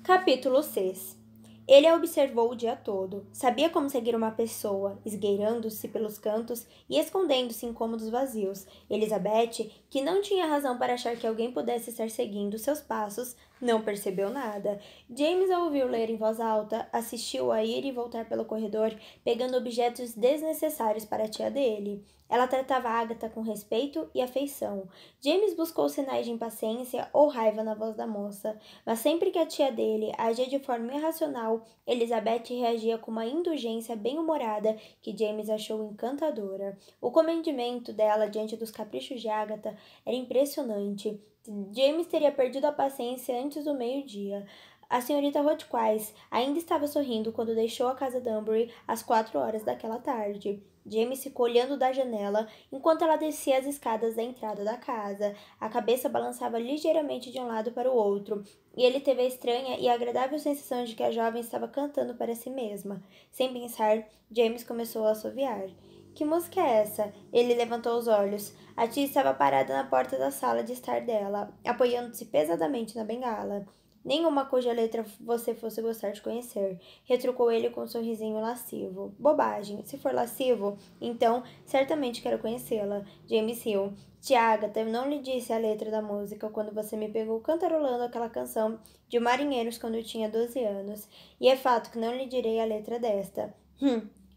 Capítulo 6. Ele a observou o dia todo. Sabia como seguir uma pessoa, esgueirando-se pelos cantos e escondendo-se em cômodos vazios. Elizabeth, que não tinha razão para achar que alguém pudesse estar seguindo seus passos, não percebeu nada. James a ouviu ler em voz alta, assistiu a ir e voltar pelo corredor, pegando objetos desnecessários para a tia dele. Ela tratava Agatha com respeito e afeição. James buscou sinais de impaciência ou raiva na voz da moça, mas sempre que a tia dele agia de forma irracional, Elizabeth reagia com uma indulgência bem-humorada que James achou encantadora. O comedimento dela diante dos caprichos de Agatha era impressionante. James teria perdido a paciência antes do meio-dia. A senhorita Rothquist ainda estava sorrindo quando deixou a casa Danbury às 4 horas daquela tarde. James ficou olhando da janela enquanto ela descia as escadas da entrada da casa. A cabeça balançava ligeiramente de um lado para o outro, e ele teve a estranha e agradável sensação de que a jovem estava cantando para si mesma. Sem pensar, James começou a assoviar. Que música é essa? Ele levantou os olhos. A tia estava parada na porta da sala de estar dela, apoiando-se pesadamente na bengala. Nenhuma cuja letra você fosse gostar de conhecer, retrucou ele com um sorrisinho lascivo. Bobagem. Se for lascivo, então certamente quero conhecê-la. James riu. Tia Agatha, eu não lhe disse a letra da música quando você me pegou cantarolando aquela canção de marinheiros quando eu tinha 12 anos. E é fato que não lhe direi a letra desta.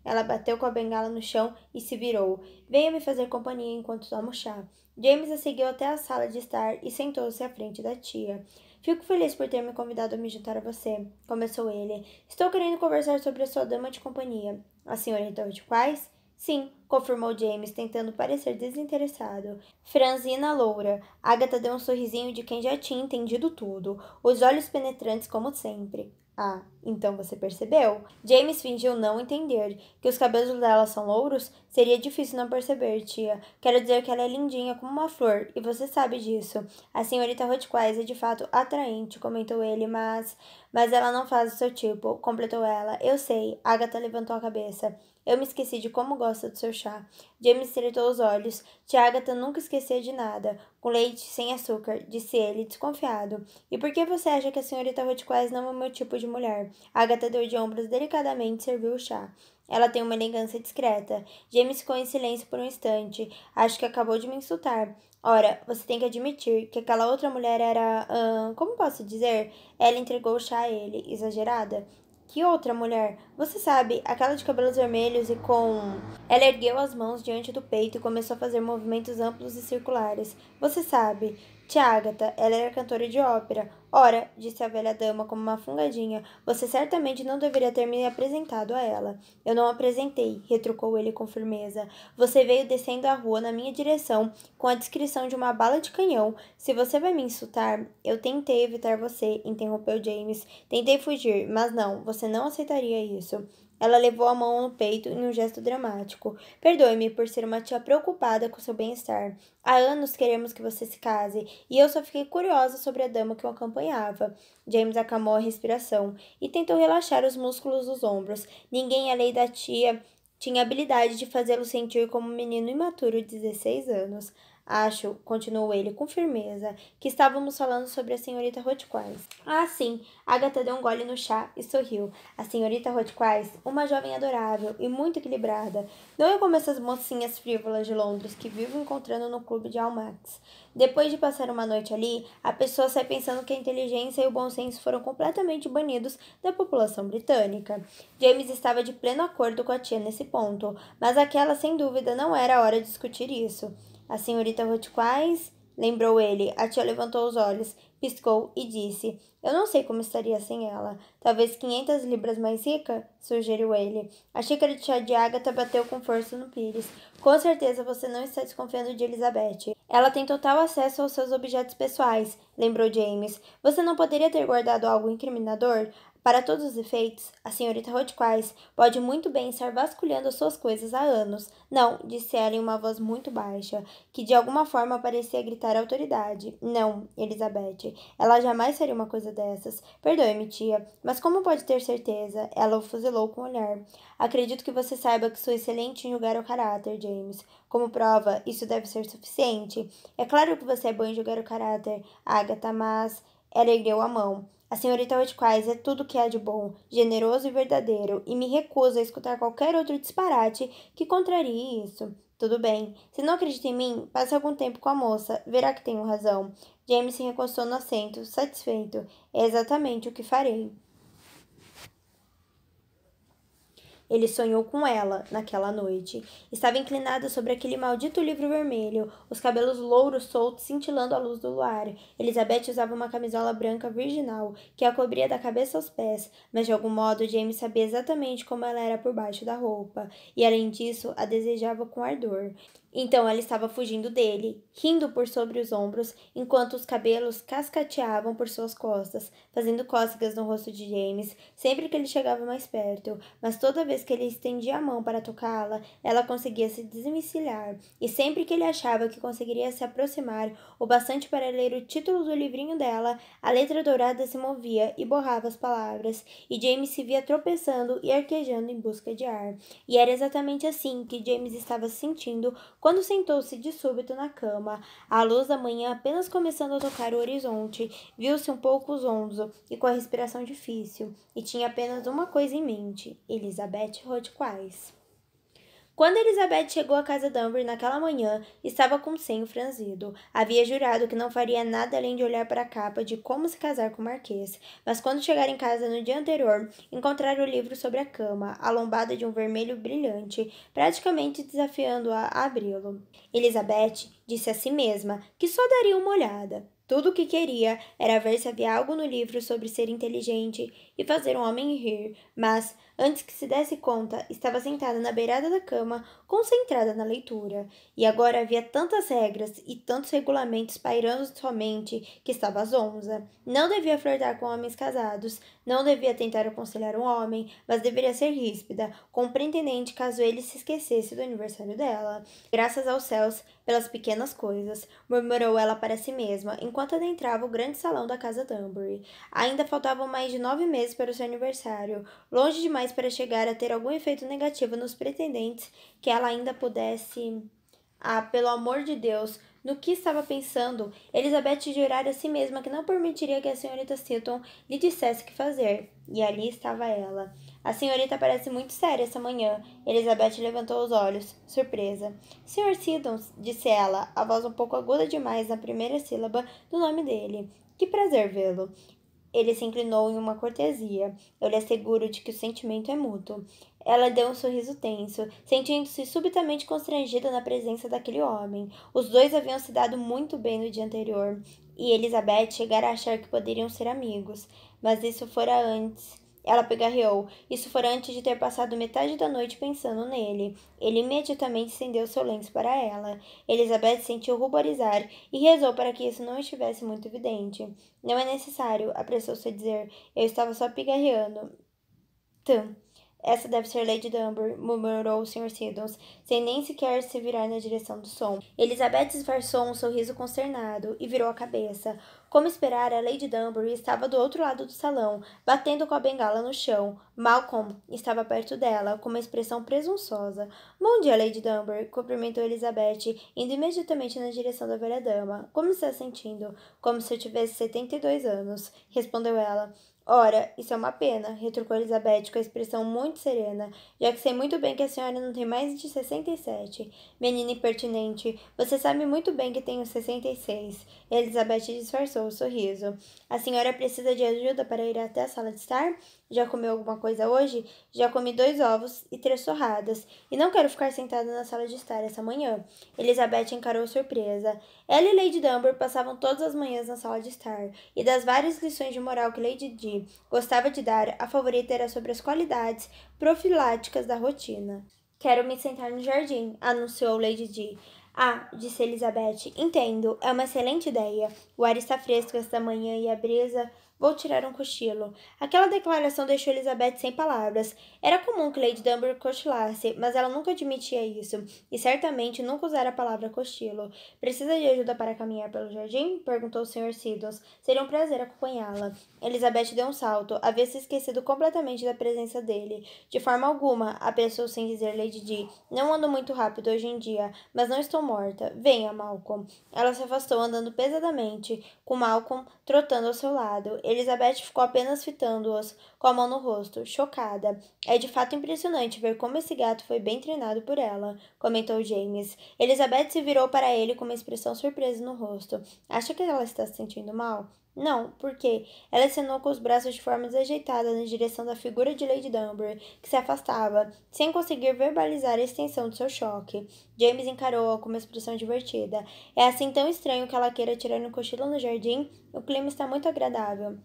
Ela bateu com a bengala no chão e se virou. Venha me fazer companhia enquanto tomo chá. James a seguiu até a sala de estar e sentou-se à frente da tia. Fico feliz por ter me convidado a me juntar a você, começou ele. Estou querendo conversar sobre a sua dama de companhia. A senhorita Rothquist? Sim, confirmou James, tentando parecer desinteressado. Franzina loura. Agatha deu um sorrisinho de quem já tinha entendido tudo, os olhos penetrantes como sempre. Ah, então você percebeu? James fingiu não entender. Que os cabelos dela são louros? Seria difícil não perceber, tia. Quero dizer que ela é lindinha como uma flor, e você sabe disso. A senhorita Rothquist é de fato atraente, comentou ele, mas ela não faz o seu tipo, completou ela. Eu sei. Agatha levantou a cabeça. Eu me esqueci de como gosta do seu chá. James estreitou os olhos. Tia Agatha nunca esquecia de nada. Com leite sem açúcar, disse ele, desconfiado. E por que você acha que a senhorita Rothquist não é o meu tipo de mulher? Agatha deu de ombros delicadamente e serviu o chá. Ela tem uma elegância discreta. James ficou em silêncio por um instante. Acho que acabou de me insultar. Ora, você tem que admitir que aquela outra mulher era... como posso dizer? Ela entregou o chá a ele, exagerada. Que outra mulher? Você sabe, aquela de cabelos vermelhos e com... Ela ergueu as mãos diante do peito e começou a fazer movimentos amplos e circulares. Você sabe. Tia Agatha, ela era cantora de ópera. Ora, disse a velha dama como uma fungadinha, você certamente não deveria ter me apresentado a ela. Eu não a apresentei, retrucou ele com firmeza. Você veio descendo a rua na minha direção com a descrição de uma bala de canhão. Se você vai me insultar, eu tentei evitar você, interrompeu James. Tentei fugir, mas não, você não aceitaria isso. Ela levou a mão no peito em um gesto dramático. Perdoe-me por ser uma tia preocupada com seu bem-estar. Há anos queremos que você se case, e eu só fiquei curiosa sobre a dama que o acompanhava. James acalmou a respiração e tentou relaxar os músculos dos ombros. Ninguém além da tia tinha habilidade de fazê-lo sentir como um menino imaturo de 16 anos. Acho, continuou ele com firmeza, que estávamos falando sobre a senhorita Rothquist. Ah, sim. Agatha deu um gole no chá e sorriu. A senhorita Rothquist, uma jovem adorável e muito equilibrada. Não é como essas mocinhas frívolas de Londres que vivo encontrando no clube de Almax. Depois de passar uma noite ali, a pessoa sai pensando que a inteligência e o bom senso foram completamente banidos da população britânica. James estava de pleno acordo com a tia nesse ponto, mas aquela sem dúvida não era a hora de discutir isso. A senhorita Rothquist, lembrou ele. A tia levantou os olhos, piscou e disse, eu não sei como estaria sem ela. Talvez 500 libras mais rica? Sugeriu ele. A xícara de chá de Agatha bateu com força no pires. Com certeza você não está desconfiando de Elizabeth. Ela tem total acesso aos seus objetos pessoais, lembrou James. Você não poderia ter guardado algo incriminador? Para todos os efeitos, a senhorita Rothquist pode muito bem estar vasculhando as suas coisas há anos. Não, disse ela em uma voz muito baixa, que de alguma forma parecia gritar autoridade. Não, Elizabeth, ela jamais faria uma coisa dessas. Perdoe-me, tia, mas como pode ter certeza? Ela o fuzilou com o olhar. Acredito que você saiba que sou excelente em julgar o caráter, James. Como prova, isso deve ser suficiente. É claro que você é bom em julgar o caráter, Agatha, mas... Ela ergueu a mão. A senhorita Whitquire é tudo que há de bom, generoso e verdadeiro, e me recuso a escutar qualquer outro disparate que contrarie isso. Tudo bem. Se não acredita em mim, passe algum tempo com a moça. Verá que tenho razão. James se recostou no assento, satisfeito. É exatamente o que farei. Ele sonhou com ela naquela noite. Estava inclinada sobre aquele maldito livro vermelho, os cabelos louros soltos cintilando à luz do luar. Elizabeth usava uma camisola branca virginal, que a cobria da cabeça aos pés, mas de algum modo James sabia exatamente como ela era por baixo da roupa, e além disso, a desejava com ardor. Então ela estava fugindo dele, rindo por sobre os ombros, enquanto os cabelos cascateavam por suas costas, fazendo cócegas no rosto de James sempre que ele chegava mais perto, mas toda vez que ele estendia a mão para tocá-la, ela conseguia se desvencilhar, e sempre que ele achava que conseguiria se aproximar o bastante para ler o título do livrinho dela, a letra dourada se movia e borrava as palavras, e James se via tropeçando e arquejando em busca de ar. E era exatamente assim que James estava se sentindo quando sentou-se de súbito na cama. A luz da manhã apenas começando a tocar o horizonte, viu-se um pouco zonzo e com a respiração difícil, e tinha apenas uma coisa em mente: Elizabeth Hodgkins. Quando Elizabeth chegou à casa Danbury naquela manhã, estava com o senho franzido. Havia jurado que não faria nada além de olhar para a capa de Como se Casar com o Marquês. Mas quando chegaram em casa no dia anterior, encontraram o livro sobre a cama, a lombada de um vermelho brilhante, praticamente desafiando-a a abri-lo. Elizabeth disse a si mesma que só daria uma olhada. Tudo o que queria era ver se havia algo no livro sobre ser inteligente e fazer um homem rir, mas, antes que se desse conta, estava sentada na beirada da cama, concentrada na leitura. E agora havia tantas regras e tantos regulamentos pairando em sua mente que estava zonza. Não devia flertar com homens casados, não devia tentar aconselhar um homem, mas deveria ser ríspida, compreendente caso ele se esquecesse do aniversário dela. Graças aos céus, pelas pequenas coisas, murmurou ela para si mesma, enquanto adentrava o grande salão da casa Danbury. Ainda faltavam mais de 9 meses para o seu aniversário, longe demais para chegar a ter algum efeito negativo nos pretendentes que ela ainda pudesse... Ah, pelo amor de Deus! No que estava pensando, Elizabeth jurara a si mesma que não permitiria que a senhorita Seton lhe dissesse o que fazer. E ali estava ela. A senhorita parece muito séria essa manhã. Elizabeth levantou os olhos, surpresa. Sr. Siddons, disse ela, a voz um pouco aguda demais na primeira sílaba do nome dele. Que prazer vê-lo. Ele se inclinou em uma cortesia. Eu lhe asseguro de que o sentimento é mútuo. Ela deu um sorriso tenso, sentindo-se subitamente constrangida na presença daquele homem. Os dois haviam se dado muito bem no dia anterior, e Elizabeth chegara a achar que poderiam ser amigos. Mas isso fora antes. Ela pigarreou. Isso fora antes de ter passado metade da noite pensando nele. Ele imediatamente estendeu seu lenço para ela. Elizabeth sentiu ruborizar e rezou para que isso não estivesse muito evidente. Não é necessário, apressou-se a dizer. Eu estava só pigarreando. Tum. Essa deve ser Lady Dunbar, murmurou o Sr. Siddons, sem nem sequer se virar na direção do som. Elizabeth disfarçou um sorriso consternado e virou a cabeça. Como esperara, Lady Dunbury estava do outro lado do salão, batendo com a bengala no chão. Malcolm estava perto dela, com uma expressão presunçosa. Bom dia, Lady Dunbury, cumprimentou Elizabeth, indo imediatamente na direção da velha dama. Como está sentindo? Como se eu tivesse 72 anos, respondeu ela. Ora, isso é uma pena, retrucou Elizabeth com a expressão muito serena, já que sei muito bem que a senhora não tem mais de 67. Menina impertinente, você sabe muito bem que tenho 66. Elizabeth disfarçou o sorriso. A senhora precisa de ajuda para ir até a sala de estar? Já comeu alguma coisa hoje? Já comi 2 ovos e 3 torradas, e não quero ficar sentada na sala de estar essa manhã. Elizabeth encarou surpresa. Ela e Lady Dunbar passavam todas as manhãs na sala de estar, e das várias lições de moral que Lady Di gostava de dar, a favorita era sobre as qualidades profiláticas da rotina. Quero me sentar no jardim, anunciou Lady Di. Ah, disse Elizabeth, entendo, é uma excelente ideia. O ar está fresco esta manhã e a brisa... Vou tirar um cochilo. Aquela declaração deixou Elizabeth sem palavras. Era comum que Lady Dunbar cochilasse, mas ela nunca admitia isso, e certamente nunca usara a palavra cochilo. Precisa de ajuda para caminhar pelo jardim? Perguntou o Sr. Siddons. Seria um prazer acompanhá-la. Elizabeth deu um salto. Havia se esquecido completamente da presença dele. De forma alguma, apressou sem dizer Lady Di. Não ando muito rápido hoje em dia, mas não estou estou morta. Venha, Malcolm. Ela se afastou andando pesadamente, com Malcolm trotando ao seu lado. Elizabeth ficou apenas fitando-os, com a mão no rosto, chocada. É de fato impressionante ver como esse gato foi bem treinado por ela, comentou James. Elizabeth se virou para ele com uma expressão surpresa no rosto. Acha que ela está se sentindo mal? Não, por quê? Ela acenou com os braços de forma desajeitada na direção da figura de Lady Dunbury, que se afastava, sem conseguir verbalizar a extensão de seu choque. James encarou-a com uma expressão divertida. É assim tão estranho que ela queira tirar um cochilo no jardim? O clima está muito agradável.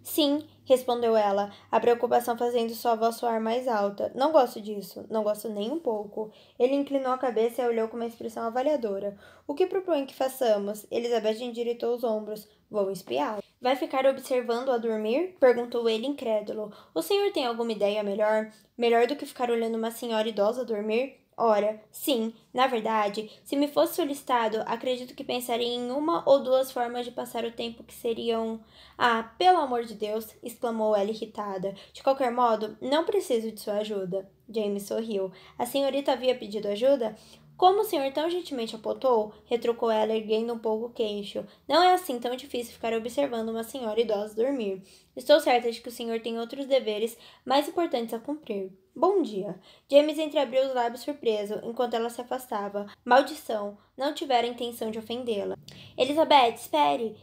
Sim, respondeu ela, a preocupação fazendo sua voz soar mais alta. Não gosto disso, não gosto nem um pouco. Ele inclinou a cabeça e a olhou com uma expressão avaliadora. O que propõe que façamos? Elizabeth endireitou os ombros. Vou espiá-lo. Vai ficar observando-a dormir? Perguntou ele incrédulo. O senhor tem alguma ideia melhor? Melhor do que ficar olhando uma senhora idosa dormir? Ora, sim, na verdade, se me fosse solicitado, acredito que pensaria em uma ou duas formas de passar o tempo que seriam. Ah, pelo amor de Deus! Exclamou ela irritada. De qualquer modo, não preciso de sua ajuda. James sorriu. A senhorita havia pedido ajuda? Como o senhor tão gentilmente apontou, retrucou ela, erguendo um pouco o queixo. Não é assim tão difícil ficar observando uma senhora idosa dormir. Estou certa de que o senhor tem outros deveres mais importantes a cumprir. Bom dia. James entreabriu os lábios surpreso, enquanto ela se afastava. Maldição! Não tivera a intenção de ofendê-la. Elizabeth, espere!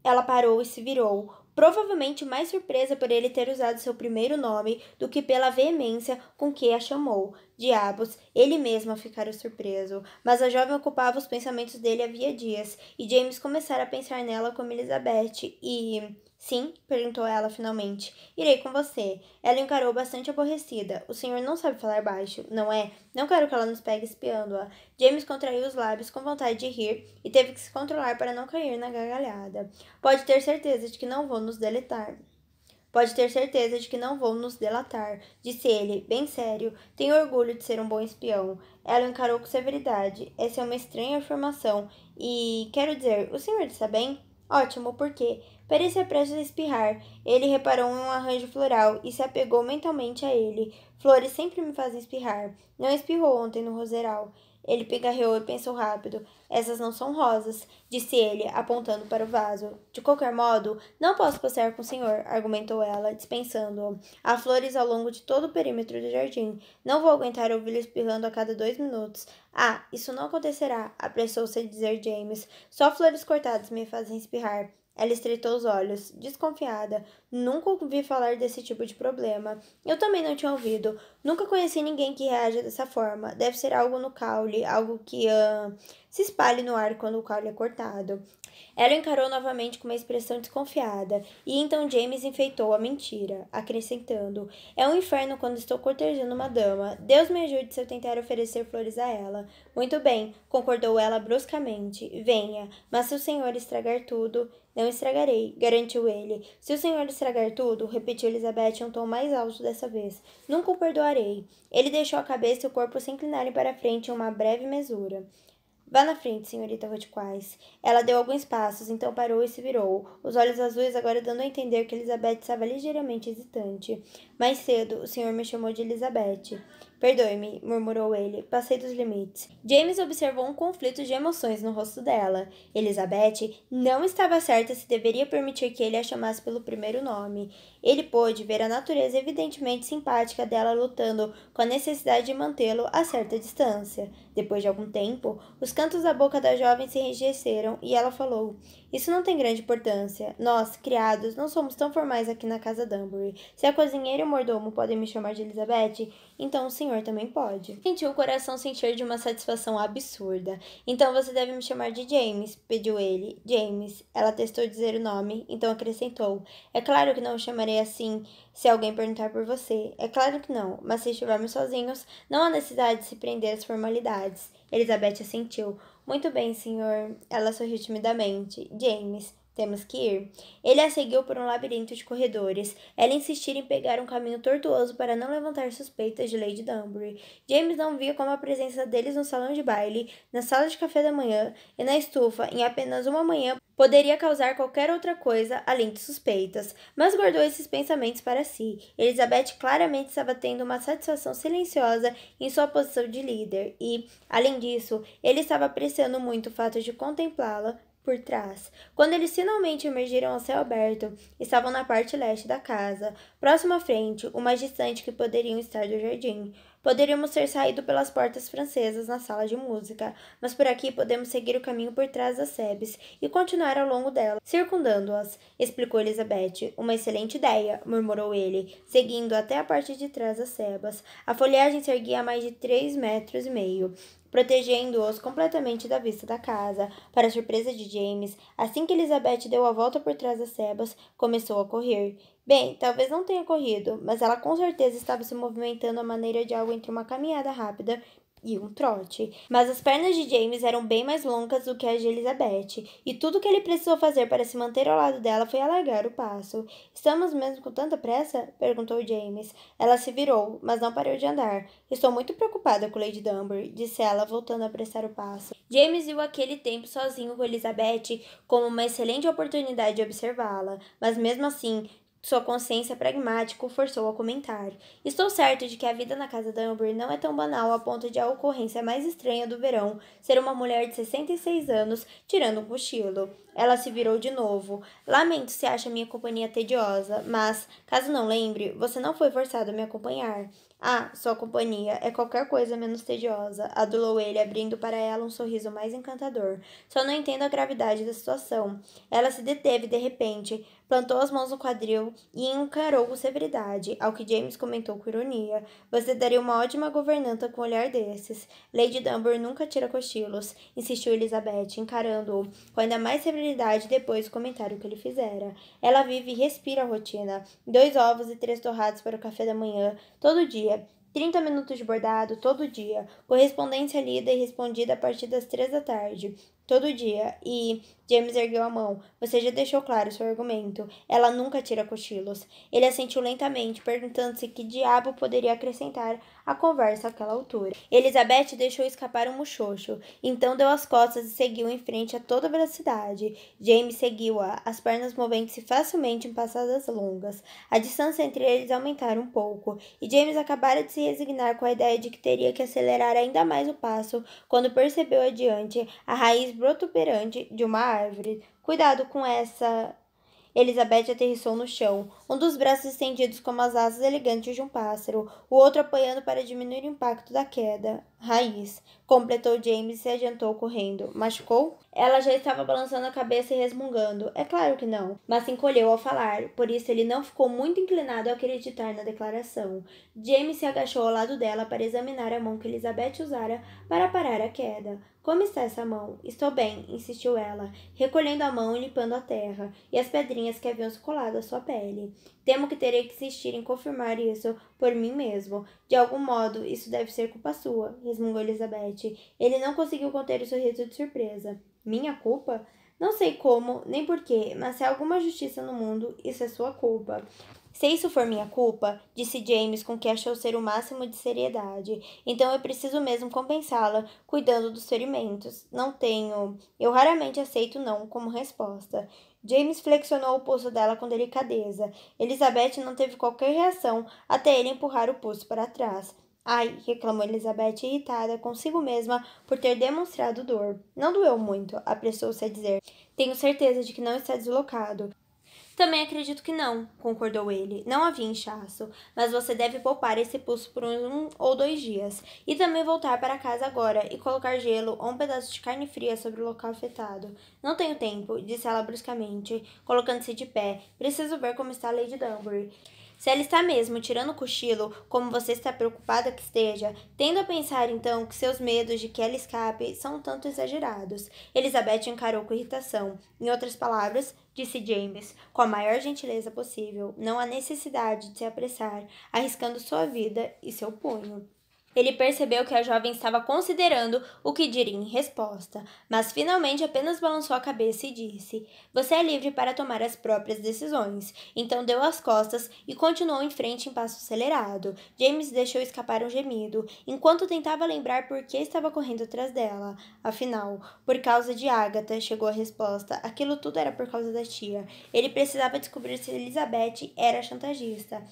Ela parou e se virou, provavelmente mais surpresa por ele ter usado seu primeiro nome do que pela veemência com que a chamou. Diabos, ele mesmo ficara surpreso. Mas a jovem ocupava os pensamentos dele havia dias, e James começara a pensar nela como Elizabeth, e... Sim? Perguntou ela finalmente. Irei com você. Ela encarou bastante aborrecida. O senhor não sabe falar baixo, não é? Não quero que ela nos pegue espiando-a. James contraiu os lábios com vontade de rir e teve que se controlar para não cair na gargalhada. Pode ter certeza de que não vou nos deletar. Pode ter certeza de que não vou nos delatar, disse ele, bem sério. Tenho orgulho de ser um bom espião. Ela encarou com severidade. Essa é uma estranha afirmação. E, quero dizer, o senhor está bem? Ótimo, por quê? Parecia prestes a espirrar. Ele reparou em um arranjo floral e se apegou mentalmente a ele. Flores sempre me fazem espirrar. Não espirrou ontem no roseral. Ele pigarreou e pensou rápido. Essas não são rosas, disse ele, apontando para o vaso. De qualquer modo, não posso passear com o senhor, argumentou ela, dispensando-o. Há flores ao longo de todo o perímetro do jardim. Não vou aguentar ouvi-lo espirrando a cada 2 minutos. Ah, isso não acontecerá, apressou-se a dizer James. Só flores cortadas me fazem espirrar. Ela estreitou os olhos, desconfiada. Nunca ouvi falar desse tipo de problema. Eu também não tinha ouvido. Nunca conheci ninguém que reaja dessa forma. Deve ser algo no caule, algo que se espalhe no ar quando o caule é cortado. Ela o encarou novamente com uma expressão desconfiada, e então James enfeitou a mentira, acrescentando: É um inferno quando estou cortejando uma dama. Deus me ajude se eu tentar oferecer flores a ela. Muito bem, concordou ela bruscamente. Venha, mas se o senhor estragar tudo. Não estragarei, garantiu ele. Se o senhor estragar tudo, repetiu Elizabeth em um tom mais alto dessa vez. Nunca o perdoarei. Ele deixou a cabeça e o corpo se inclinarem para a frente em uma breve mesura. Vá na frente, senhorita Rothquais. Ela deu alguns passos, então parou e se virou, os olhos azuis agora dando a entender que Elizabeth estava ligeiramente hesitante. Mais cedo, o senhor me chamou de Elizabeth. Perdoe-me, murmurou ele. Passei dos limites. James observou um conflito de emoções no rosto dela. Elizabeth não estava certa se deveria permitir que ele a chamasse pelo primeiro nome. Ele pôde ver a natureza evidentemente simpática dela lutando com a necessidade de mantê-lo a certa distância. Depois de algum tempo, os cantos da boca da jovem se enrijeceram e ela falou: Isso não tem grande importância. Nós, criados, não somos tão formais aqui na casa Dunbury. Se a cozinheira e o mordomo podem me chamar de Elizabeth, então o senhor também pode. Sentiu o coração se encher de uma satisfação absurda. Então você deve me chamar de James, pediu ele. James. Ela testou dizer o nome, então acrescentou: É claro que não o chamarei assim se alguém perguntar por você. É claro que não, mas se estivermos sozinhos, não há necessidade de se prender às formalidades. Elizabeth assentiu. Muito bem, senhor. Ela sorriu timidamente. James. Temos que ir. Ele a seguiu por um labirinto de corredores. Ela insistira em pegar um caminho tortuoso para não levantar suspeitas de Lady Dunbury. James não via como a presença deles no salão de baile, na sala de café da manhã e na estufa em apenas uma manhã Poderia causar qualquer outra coisa além de suspeitas, mas guardou esses pensamentos para si. Elizabeth claramente estava tendo uma satisfação silenciosa em sua posição de líder e, além disso, ele estava apreciando muito o fato de contemplá-la por trás. Quando eles finalmente emergiram ao céu aberto, estavam na parte leste da casa, próximo à frente, o mais distante que poderiam estar do jardim. Poderíamos ter saído pelas portas francesas na sala de música, mas por aqui podemos seguir o caminho por trás das sebes e continuar ao longo dela, circundando-as, explicou Elizabeth. Uma excelente ideia, murmurou ele, seguindo até a parte de trás das sebas. A folhagem se erguia a mais de 3,5 metros, protegendo-os completamente da vista da casa. Para a surpresa de James, assim que Elizabeth deu a volta por trás das sebas, começou a correr. Bem, talvez não tenha corrido, mas ela com certeza estava se movimentando à maneira de algo entre uma caminhada rápida e um trote. Mas as pernas de James eram bem mais longas do que as de Elizabeth, e tudo que ele precisou fazer para se manter ao lado dela foi alargar o passo. Estamos mesmo com tanta pressa? Perguntou James. Ela se virou, mas não parou de andar. Estou muito preocupada com Lady Dunbury, disse ela, voltando a apressar o passo. James viu aquele tempo sozinho com Elizabeth como uma excelente oportunidade de observá-la, mas mesmo assim, sua consciência pragmática o forçou a comentar. Estou certo de que a vida na casa Dunbury não é tão banal a ponto de a ocorrência mais estranha do verão ser uma mulher de 66 anos tirando um cochilo. Ela se virou de novo. Lamento se acha minha companhia tediosa, mas, caso não lembre, você não foi forçado a me acompanhar. Ah, sua companhia é qualquer coisa menos tediosa, adulou ele, abrindo para ela um sorriso mais encantador. Só não entendo a gravidade da situação. Ela se deteve de repente, plantou as mãos no quadril e encarou com severidade, ao que James comentou com ironia. Você daria uma ótima governanta com um olhar desses. Lady Dunbury nunca tira cochilos, insistiu Elizabeth, encarando-o com ainda mais severidade depois do comentário que ele fizera. Ela vive e respira a rotina. 2 ovos e 3 torrados para o café da manhã, todo dia. 30 minutos de bordado, todo dia. Correspondência lida e respondida a partir das 3 da tarde. Todo dia. E James ergueu a mão. Você já deixou claro seu argumento. Ela nunca tira cochilos. Ele assentiu lentamente, perguntando-se que diabo poderia acrescentar à conversa àquela altura. Elizabeth deixou escapar um muxoxo. Então deu as costas e seguiu em frente a toda velocidade. James seguiu-a, as pernas movendo-se facilmente em passadas longas. A distância entre eles aumentara um pouco, e James acabara de se resignar com a ideia de que teria que acelerar ainda mais o passo quando percebeu adiante a raiz protuberante de uma árvore. Cuidado com essa. Elizabeth aterrissou no chão, um dos braços estendidos como as asas elegantes de um pássaro, o outro apoiando para diminuir o impacto da queda. Raiz, completou James e se adiantou correndo. Machucou? Ela já estava balançando a cabeça e resmungando. É claro que não, mas se encolheu ao falar, por isso ele não ficou muito inclinado a acreditar na declaração. James se agachou ao lado dela para examinar a mão que Elizabeth usara para parar a queda. Como está essa mão? Estou bem, insistiu ela, recolhendo a mão e limpando a terra e as pedrinhas que haviam se colado à sua pele. Temo que terei que insistir em confirmar isso por mim mesmo. De algum modo, isso deve ser culpa sua, resmungou Elizabeth. Ele não conseguiu conter o sorriso de surpresa. Minha culpa? Não sei como, nem porquê, mas se há alguma justiça no mundo, isso é sua culpa. Se isso for minha culpa, disse James com que achou ser o máximo de seriedade, então eu preciso mesmo compensá-la, cuidando dos ferimentos. Não tenho. Eu raramente aceito não como resposta. James flexionou o pulso dela com delicadeza. Elizabeth não teve qualquer reação até ele empurrar o pulso para trás. Ai, reclamou Elizabeth, irritada consigo mesma por ter demonstrado dor. Não doeu muito, apressou-se a dizer. Tenho certeza de que não está deslocado. Também acredito que não, concordou ele. Não havia inchaço, mas você deve poupar esse pulso por 1 ou 2 dias. E também voltar para casa agora e colocar gelo ou um pedaço de carne fria sobre o local afetado. Não tenho tempo, disse ela bruscamente, colocando-se de pé. Preciso ver como está Lady Dunbury. Se ela está mesmo tirando o cochilo, como você está preocupada que esteja, tendo a pensar então que seus medos de que ela escape são um tanto exagerados. Elizabeth encarou com irritação. Em outras palavras, disse James, com a maior gentileza possível, não há necessidade de se apressar, arriscando sua vida e seu punho. Ele percebeu que a jovem estava considerando o que diria em resposta, mas finalmente apenas balançou a cabeça e disse: Você é livre para tomar as próprias decisões. Então deu as costas e continuou em frente em passo acelerado. James deixou escapar um gemido, enquanto tentava lembrar por que estava correndo atrás dela. Afinal, por causa de Agatha, chegou a resposta. Aquilo tudo era por causa da tia. Ele precisava descobrir se Elizabeth era chantagista.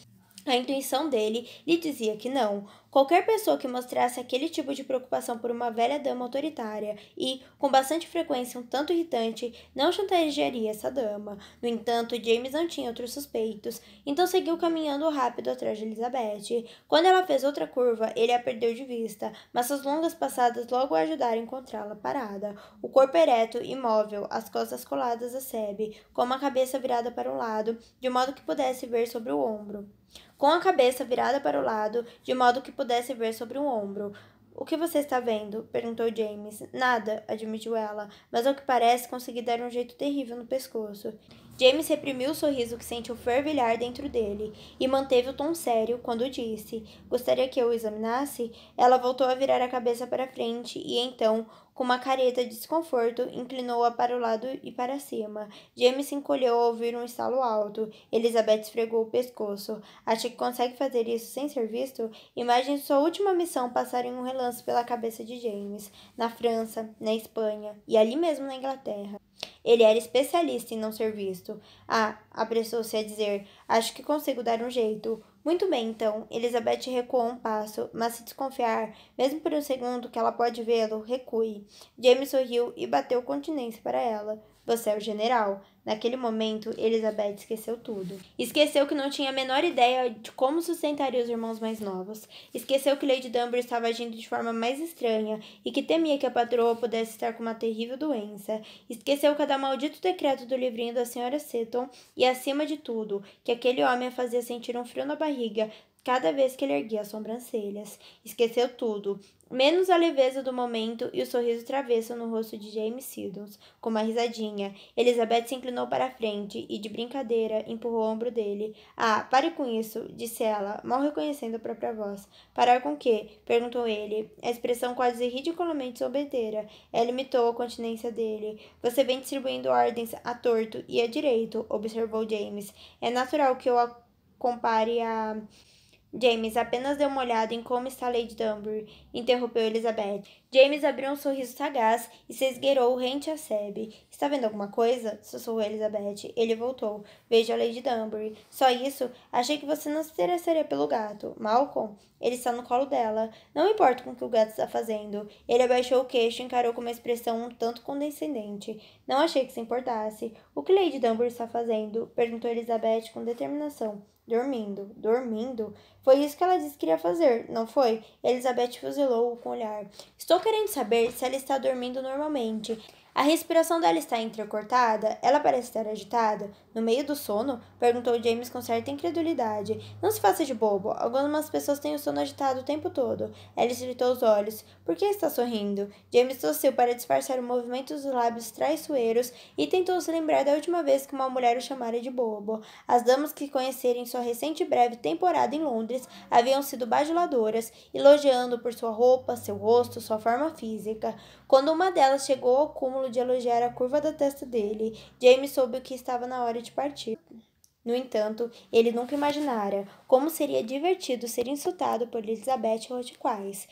A intuição dele lhe dizia que não. Qualquer pessoa que mostrasse aquele tipo de preocupação por uma velha dama autoritária e, com bastante frequência, um tanto irritante, não chantagearia essa dama. No entanto, James não tinha outros suspeitos, então seguiu caminhando rápido atrás de Elizabeth. Quando ela fez outra curva, ele a perdeu de vista, mas suas longas passadas logo a ajudaram a encontrá-la parada. O corpo ereto, imóvel, as costas coladas a sebe, com a cabeça virada para um lado, de modo que pudesse ver sobre o ombro. Com a cabeça virada para o lado, de modo que pudesse ver sobre um ombro. O que você está vendo? Perguntou James. Nada, admitiu ela, mas ao que parece consegui dar um jeito terrível no pescoço. James reprimiu o sorriso que sentiu fervilhar dentro dele e manteve o tom sério quando disse: Gostaria que eu o examinasse? Ela voltou a virar a cabeça para frente e então, com uma careta de desconforto, inclinou-a para o lado e para cima. James se encolheu ao ouvir um estalo alto. Elizabeth esfregou o pescoço. Acha que consegue fazer isso sem ser visto? Imagine sua última missão passar em um relance pela cabeça de James. Na França, na Espanha e ali mesmo na Inglaterra. Ele era especialista em não ser visto. Ah, apressou-se a dizer, acho que consigo dar um jeito. Muito bem, então. Elizabeth recuou um passo, mas se desconfiar, mesmo por um segundo que ela pode vê-lo, recue. James sorriu e bateu continência para ela. Você é o general. Naquele momento, Elizabeth esqueceu tudo. Esqueceu que não tinha a menor ideia de como sustentaria os irmãos mais novos. Esqueceu que Lady Dunbar estava agindo de forma mais estranha e que temia que a patroa pudesse estar com uma terrível doença. Esqueceu cada maldito decreto do livrinho da Sra. Seton e, acima de tudo, que aquele homem a fazia sentir um frio na barriga cada vez que ele erguia as sobrancelhas. Esqueceu tudo, menos a leveza do momento e o sorriso travesso no rosto de James Siddons, com uma risadinha. Elizabeth se inclinou para a frente e, de brincadeira, empurrou o ombro dele. Ah, pare com isso, disse ela, mal reconhecendo a própria voz. Parar com quê? Perguntou ele. A expressão quase ridiculamente zombeteira. Ela imitou a continência dele. Você vem distribuindo ordens a torto e a direito, observou James. É natural que eu a compare a... James apenas deu uma olhada em como está Lady Dunbar, interrompeu Elizabeth. James abriu um sorriso sagaz e se esgueirou rente a Sebe. Está vendo alguma coisa? Sussurrou Elizabeth. Ele voltou. Vejo a Lady Dunbar. Só isso? Achei que você não se interessaria pelo gato. Malcolm? Ele está no colo dela. Não importa com o que o gato está fazendo. Ele abaixou o queixo e encarou com uma expressão um tanto condescendente. Não achei que se importasse. O que Lady Dunbar está fazendo? Perguntou Elizabeth com determinação. Dormindo. Dormindo? Foi isso que ela disse que iria fazer, não foi? Elizabeth fuzilou-o com o olhar. Estou querendo saber se ela está dormindo normalmente. A respiração dela está entrecortada? Ela parece estar agitada? No meio do sono? Perguntou James com certa incredulidade. Não se faça de bobo. Algumas pessoas têm o sono agitado o tempo todo. Ela estreitou os olhos. Por que está sorrindo? James tossiu para disfarçar o movimento dos lábios traiçoeiros e tentou se lembrar da última vez que uma mulher o chamara de bobo. As damas que conheceram em sua recente e breve temporada em Londres haviam sido bajuladoras, elogiando por sua roupa, seu rosto, sua forma física. Quando uma delas chegou ao cúmulo de elogiar a curva da testa dele, James soube que estava na hora de partir. No entanto, ele nunca imaginara como seria divertido ser insultado por Elizabeth Rothquais.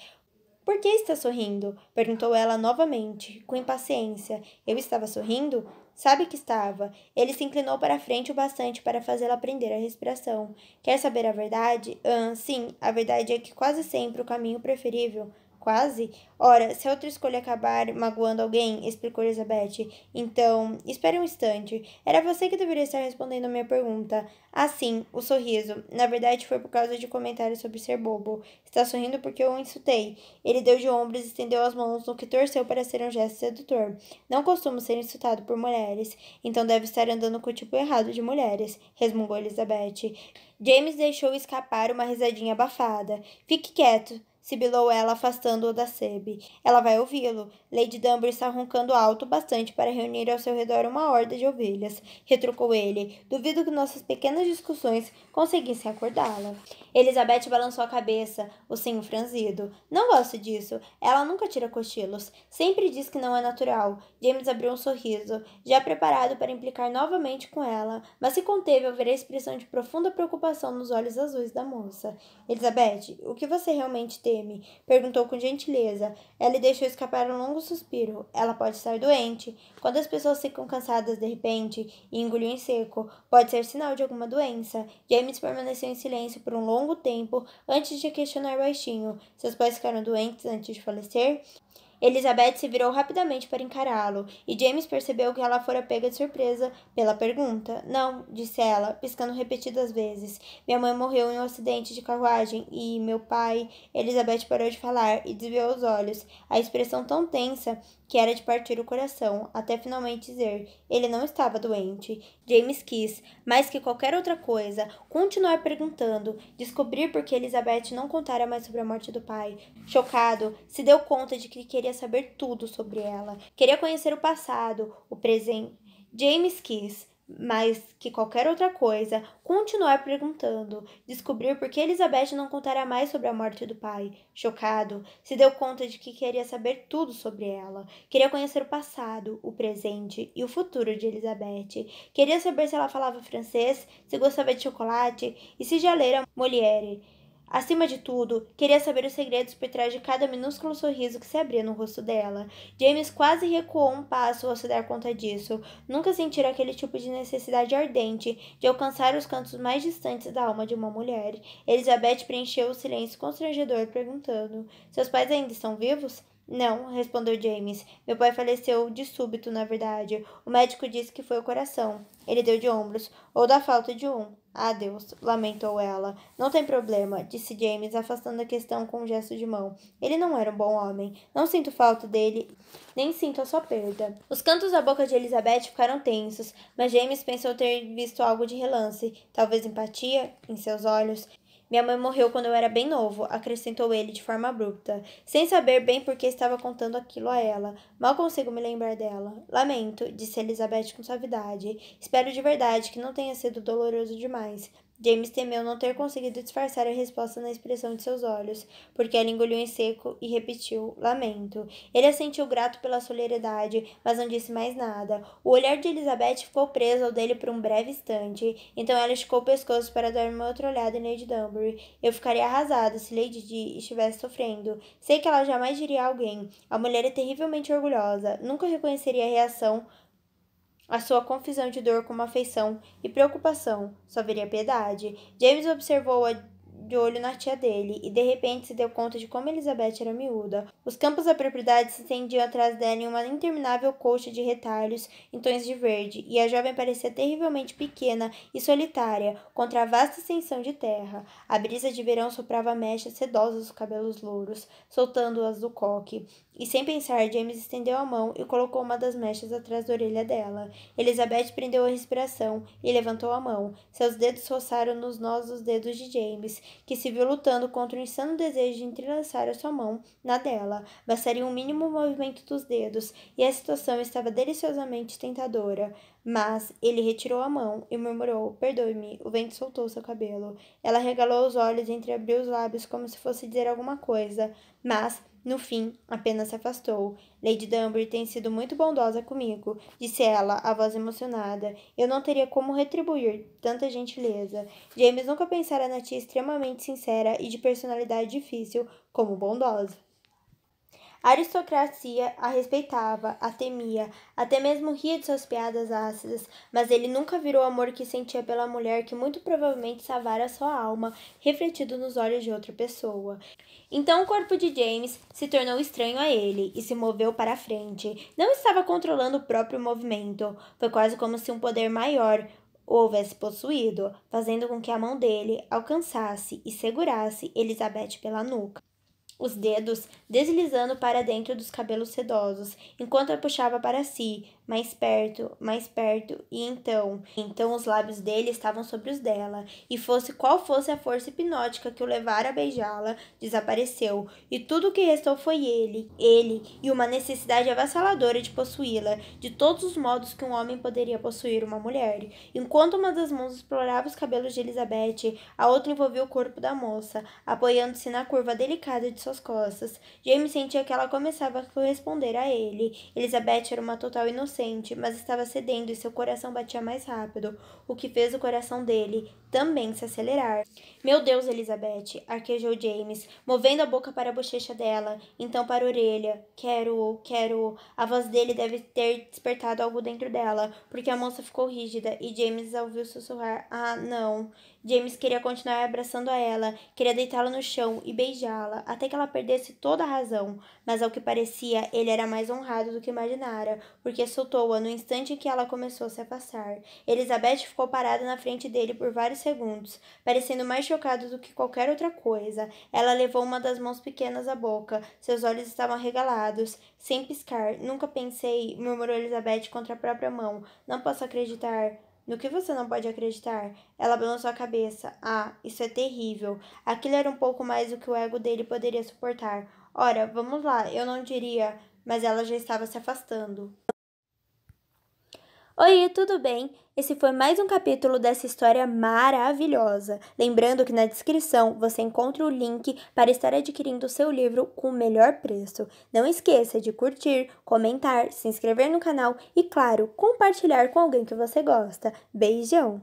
Por que está sorrindo? Perguntou ela novamente, com impaciência. Eu estava sorrindo? Sabe que estava. Ele se inclinou para a frente o bastante para fazê-la prender a respiração. Quer saber a verdade? Sim, a verdade é que quase sempre o caminho preferível... Quase? Ora, se a outra escolha acabar magoando alguém, explicou Elizabeth. Então, espere um instante. Era você que deveria estar respondendo a minha pergunta. Ah, sim, o sorriso. Na verdade, foi por causa de comentários sobre ser bobo. Está sorrindo porque eu o insultei. Ele deu de ombros e estendeu as mãos, no que torceu para ser um gesto sedutor. Não costumo ser insultado por mulheres, então deve estar andando com o tipo errado de mulheres, resmungou Elizabeth. James deixou escapar uma risadinha abafada. Fique quieto. sibilou ela, afastando-o da sebe. Ela vai ouvi-lo. Lady Dunbury está roncando alto bastante para reunir ao seu redor uma horda de ovelhas, retrucou ele. Duvido que nossas pequenas discussões conseguissem acordá-la. Elizabeth balançou a cabeça, o senho franzido. Não gosto disso. Ela nunca tira cochilos. Sempre diz que não é natural. James abriu um sorriso, já preparado para implicar novamente com ela, mas se conteve ao ver a expressão de profunda preocupação nos olhos azuis da moça. Elizabeth, o que você realmente teme? Perguntou com gentileza. Ela deixou escapar um longo suspiro. Ela pode estar doente. Quando as pessoas ficam cansadas de repente e engoliu em seco, pode ser sinal de alguma doença. James permaneceu em silêncio por um longo tempo antes de questionar baixinho. Seus pais ficaram doentes antes de falecer? Elizabeth se virou rapidamente para encará-lo, e James percebeu que ela fora pega de surpresa pela pergunta. Não, disse ela, piscando repetidas vezes. Minha mãe morreu em um acidente de carruagem e meu pai... Elizabeth parou de falar e desviou os olhos, a expressão tão tensa que era de partir o coração, até finalmente dizer, ele não estava doente. James quis, mais que qualquer outra coisa, continuar perguntando, descobrir por que Elizabeth não contara mais sobre a morte do pai. Chocado, se deu conta de que queria saber tudo sobre ela. Queria conhecer o passado, o presente. James quis, mais que qualquer outra coisa, continuar perguntando, descobrir por que Elizabeth não contara mais sobre a morte do pai. Chocado, se deu conta de que queria saber tudo sobre ela. Queria conhecer o passado, o presente e o futuro de Elizabeth. Queria saber se ela falava francês, se gostava de chocolate e se já lera Molière. Acima de tudo, queria saber os segredos por trás de cada minúsculo sorriso que se abria no rosto dela. James quase recuou um passo ao se dar conta disso. Nunca sentira aquele tipo de necessidade ardente de alcançar os cantos mais distantes da alma de uma mulher. Elizabeth preencheu o silêncio constrangedor, perguntando: Seus pais ainda estão vivos? Não, respondeu James. Meu pai faleceu de súbito, na verdade. O médico disse que foi o coração. Ele deu de ombros, ou da falta de um. Ah, Deus, lamentou ela. Não tem problema, disse James, afastando a questão com um gesto de mão. Ele não era um bom homem. Não sinto falta dele, nem sinto a sua perda. Os cantos da boca de Elizabeth ficaram tensos, mas James pensou ter visto algo de relance, talvez empatia em seus olhos. Minha mãe morreu quando eu era bem novo, acrescentou ele de forma abrupta, sem saber bem por que estava contando aquilo a ela. Mal consigo me lembrar dela. Lamento, disse Elizabeth com suavidade. Espero de verdade que não tenha sido doloroso demais. James temeu não ter conseguido disfarçar a resposta na expressão de seus olhos, porque ela engoliu em seco e repetiu, lamento. Ele a sentiu grato pela solidariedade, mas não disse mais nada. O olhar de Elizabeth ficou preso ao dele por um breve instante, então ela esticou o pescoço para dar uma outra olhada em Lady Dunbury. Eu ficaria arrasada se Lady Di estivesse sofrendo. Sei que ela jamais diria a alguém. A mulher é terrivelmente orgulhosa. Nunca reconheceria a reação a sua confusão de dor como afeição e preocupação, só veria piedade. James observou-a de olho na tia dele e de repente se deu conta de como Elizabeth era miúda. Os campos da propriedade se estendiam atrás dela em uma interminável colcha de retalhos em tons de verde, e a jovem parecia terrivelmente pequena e solitária contra a vasta extensão de terra. A brisa de verão soprava mechas sedosas dos cabelos louros, soltando-as do coque. E sem pensar, James estendeu a mão e colocou uma das mechas atrás da orelha dela. Elizabeth prendeu a respiração e levantou a mão. Seus dedos roçaram nos nós dos dedos de James, que se viu lutando contra o insano desejo de entrelaçar a sua mão na dela. Bastaria um mínimo movimento dos dedos, e a situação estava deliciosamente tentadora. Mas ele retirou a mão e murmurou, perdoe-me, o vento soltou seu cabelo. Ela regalou os olhos e entreabriu os lábios como se fosse dizer alguma coisa, mas, no fim, apenas se afastou. Lady Dunbury tem sido muito bondosa comigo, disse ela, a voz emocionada. Eu não teria como retribuir tanta gentileza. James nunca pensara na tia extremamente sincera e de personalidade difícil como bondosa. A aristocracia a respeitava, a temia, até mesmo ria de suas piadas ácidas, mas ele nunca virou o amor que sentia pela mulher que muito provavelmente salvara sua alma, refletido nos olhos de outra pessoa. Então o corpo de James se tornou estranho a ele e se moveu para a frente. Não estava controlando o próprio movimento. Foi quase como se um poder maior o houvesse possuído, fazendo com que a mão dele alcançasse e segurasse Elizabeth pela nuca. os dedos deslizando para dentro dos cabelos sedosos, enquanto a puxava para si, mais perto, e então os lábios dele estavam sobre os dela, e fosse qual fosse a força hipnótica que o levara a beijá-la, desapareceu, e tudo o que restou foi ele, e uma necessidade avassaladora de possuí-la, de todos os modos que um homem poderia possuir uma mulher. Enquanto uma das mãos explorava os cabelos de Elizabeth, a outra envolvia o corpo da moça, apoiando-se na curva delicada de suas costas. James sentia que ela começava a corresponder a ele. Elizabeth era uma total inocente, mas estava cedendo e seu coração batia mais rápido, o que fez o coração dele também se acelerar. Meu Deus, Elizabeth, arquejou James, movendo a boca para a bochecha dela, então para a orelha. Quero. A voz dele deve ter despertado algo dentro dela, porque a moça ficou rígida e James a ouviu sussurrar: Ah, não. James queria continuar abraçando a ela, queria deitá-la no chão e beijá-la, até que ela perdesse toda a razão. Mas ao que parecia, ele era mais honrado do que imaginara, porque soltou-a no instante em que ela começou a se afastar. Elizabeth ficou parada na frente dele por vários segundos, parecendo mais chocada do que qualquer outra coisa. Ela levou uma das mãos pequenas à boca, seus olhos estavam arregalados, sem piscar. Nunca pensei, murmurou Elizabeth contra a própria mão. Não posso acreditar. No que você não pode acreditar? Ela balançou a cabeça. Ah, isso é terrível. Aquilo era um pouco mais do que o ego dele poderia suportar. Ora, vamos lá, eu não diria, mas ela já estava se afastando. Oi, tudo bem? Esse foi mais um capítulo dessa história maravilhosa. Lembrando que na descrição você encontra o link para estar adquirindo o seu livro com o melhor preço. Não esqueça de curtir, comentar, se inscrever no canal e, claro, compartilhar com alguém que você gosta. Beijão!